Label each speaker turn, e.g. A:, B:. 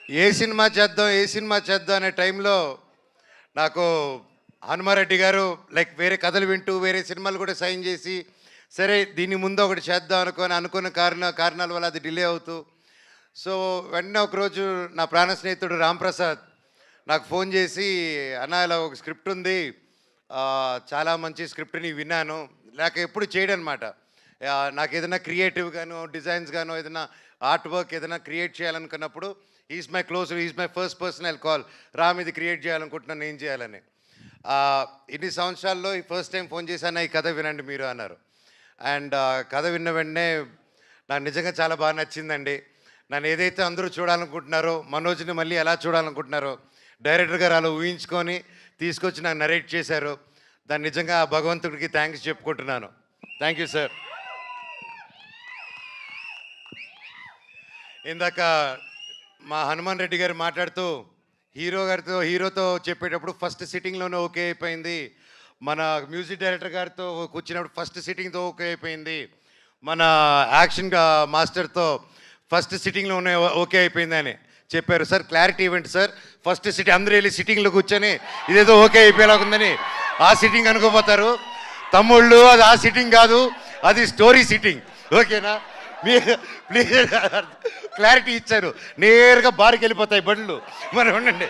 A: ఏ cinema చేద్దాం అనే టైంలో నాకు హనుమారెడ్డి గారు లైక్ వేరే కథలు వింటూ వేరే సినిమాలు కూడా సైన్ చేసి సరే దీని ముందు ఒకటి చేద్దాం అనుకున్న కారణాల వల్ల అది డిలే అవుతూ సో వెంటనే ఒకరోజు నా ప్రాణ స్నేహితుడు రాంప్రసాద్ నాకు ఫోన్ చేసి అన్న ఇలా ఒక స్క్రిప్ట్ ఉంది, చాలా మంచి స్క్రిప్ట్ని విన్నాను, లేక ఎప్పుడు చేయడనమాట. నాకు ఏదైనా క్రియేటివ్ గాను డిజైన్స్ గాను ఏదైనా ఆర్ట్ వర్క్ ఏదైనా క్రియేట్ చేయాలనుకున్నప్పుడు is my close, is my first personal call, Ram ఇది క్రియేట్ చేయాలనుకుంటున్నాను ఏం చేయాలని. ఇన్ని సంవత్సరాల్లో ఈ ఫస్ట్ టైం ఫోన్ చేశాను, ఈ కథ వినండి మీరు అన్నారు. అండ్ కథ విన్న వెంటనే నాకు నిజంగా చాలా బాగా నచ్చిందండి. నన్ను ఏదైతే అందరూ చూడాలనుకుంటున్నారో, మనోజ్ని మళ్ళీ ఎలా చూడాలనుకుంటున్నారో డైరెక్టర్ గారు అలా ఊహించుకొని తీసుకొచ్చి నాకు నరేట్ చేశారు. దాన్ని నిజంగా భగవంతుడికి థ్యాంక్స్ చెప్పుకుంటున్నాను. Thank you sir. ఇందాక మా హనుమాన్ రెడ్డి గారు మాట్లాడుతూ హీరోతో చెప్పేటప్పుడు ఫస్ట్ సిట్టింగ్లోనే ఓకే అయిపోయింది, మన మ్యూజిక్ డైరెక్టర్ గారితో కూర్చున్నప్పుడు ఫస్ట్ సిట్టింగ్తో ఓకే అయిపోయింది, మన యాక్షన్ మాస్టర్తో ఫస్ట్ సిట్టింగ్లోనే ఓకే అయిపోయింది అని చెప్పారు. సార్ క్లారిటీ ఇవ్వండి సార్, ఫస్ట్ సిట్టింగ్ అందరూ వెళ్ళి సిట్టింగ్లో కూర్చొని ఇదేదో ఓకే అయిపోయేలాగుందని ఆ సిట్టింగ్ అనుకోపోతారు. తమ్ముళ్ళు అది ఆ సిట్టింగ్ కాదు, అది స్టోరీ సిట్టింగ్, ఓకేనా? మీరు ప్లీజ్ క్లారిటీ ఇచ్చారు, నేరుగా బార్కి వెళ్ళిపోతాయి బండ్లు, మరి ఉండండి.